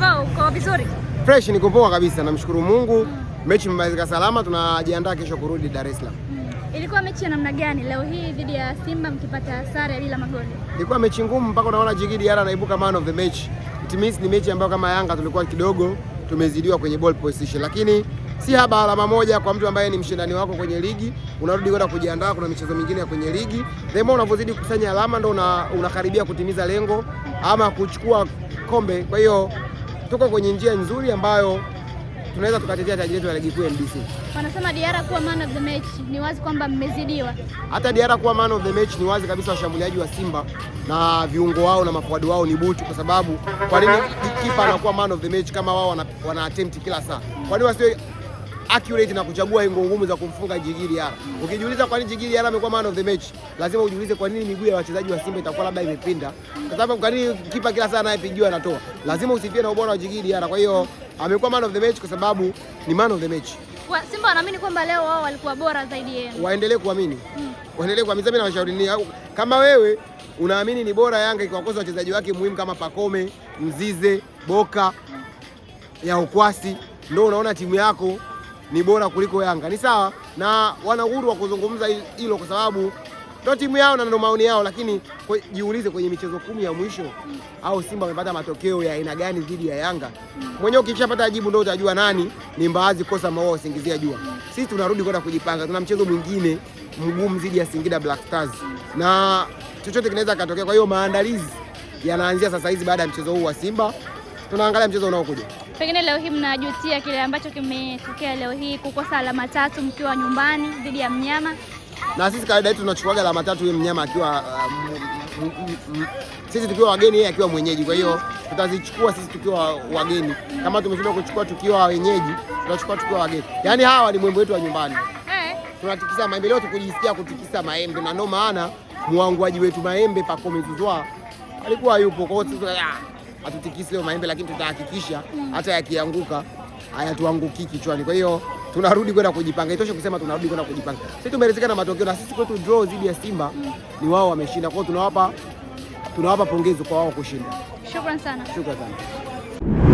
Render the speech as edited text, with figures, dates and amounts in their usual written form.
Davao, uko vizuri? Fresh, niko poa kabisa, namshukuru Mungu. Mechi imemalizika salama, tunajiandaa kesho kurudi Dar es Salaam. Ilikuwa mechi ya namna gani leo hii dhidi ya Simba mkipata sare bila magoli? Ilikuwa mechi ngumu mpaka unaona Djigui Diarra anaibuka man of the match. It means ni mechi ambayo kama Yanga tulikuwa kidogo tumezidiwa kwenye ball position, lakini si haba alama moja kwa mtu ambaye ni mshindani wako kwenye ligi. Unarudi kwenda kujiandaa, kuna michezo mingine ya kwenye ligi. The more unavyozidi kukusanya alama ndo unakaribia kutimiza lengo ama kuchukua kombe. Kwa hiyo tuko kwenye njia nzuri ambayo tunaweza tukatetea taji letu la ligi kuu NBC. Wanasema Diarra kuwa man of the match, ni wazi kwamba mmezidiwa. Hata Diarra kuwa man of the match ni wazi kabisa, washambuliaji wa Simba na viungo wao na mafuadi wao ni butu, kwa sababu kwa nini kipa anakuwa man of the match kama wao wana attempt kila saa? Kwa nini wasiwe accurate na kuchagua ingo ngumu za kumfunga Djigui Diarra? Ukijiuliza kwa nini Djigui Diarra amekuwa man of the match, lazima ujiulize kwa nini miguu ya wachezaji wa Simba itakuwa labda imepinda. Kwa sababu kwa nini kipa kila saa anayepigiwa anatoa? Lazima usifie na ubora wa Djigui Diarra. Kwa hiyo amekuwa man of the match kwa sababu ni man of the match. Kwa Simba wanaamini kwamba leo wao walikuwa bora zaidi yenu. Waendelee kuamini. Waendelee kuamini. Mimi nawashauri nini? Kama wewe unaamini ni bora Yanga ikiwakosa wachezaji wake muhimu kama Pacome, Mzize, Boka, ya Ukwasi, ndio unaona timu yako ni bora kuliko Yanga, ni sawa, na wana uhuru wa kuzungumza hilo kwa sababu ndio timu yao na ndio maoni yao, lakini jiulize kwenye michezo 10 ya mwisho au Simba wamepata matokeo ya aina gani dhidi ya Yanga? Mwenyewe ukishapata jibu ndio utajua nani ni mbaazi kosa maoa usingizia jua. Sisi tunarudi kwenda kujipanga, tuna mchezo mwingine mgumu dhidi ya Singida Black Stars na chochote kinaweza katokea. Kwa hiyo maandalizi yanaanzia sasa hizi baada ya mchezo huu wa Simba. Tunaangalia mchezo unaokuja. Pengine leo hii mnajutia kile ambacho kimetokea leo hii, kukosa alama 3 mkiwa nyumbani dhidi ya mnyama. Na sisi kawaida yetu tunachukua alama 3 yule mnyama akiwa sisi tukiwa wageni, yeye akiwa mwenyeji. Kwa hiyo tutazichukua sisi tukiwa wageni. Kama tumeshindwa kuchukua tukiwa wenyeji, tutachukua tukiwa wageni. Yaani hawa ni mwembe wetu wa nyumbani. Tunatikisa maembe leo, tukujisikia kutikisa maembe, na ndio maana muanguaji wetu maembe Pacome Zouzoua alikuwa yupo. Kwa hiyo hatutikisi leo maembe, lakini tutahakikisha hata yakianguka hayatuanguki kichwani. Kwa hiyo tunarudi kwenda kujipanga. Itoshe kusema tunarudi kwenda kujipanga. Sisi tumeridhika na matokeo, na sisi kwetu draw dhidi ya Simba ni wao wameshinda. Kwa hiyo tunawapa pongezi kwa wao kushinda. Shukrani sana. Shukrani sana.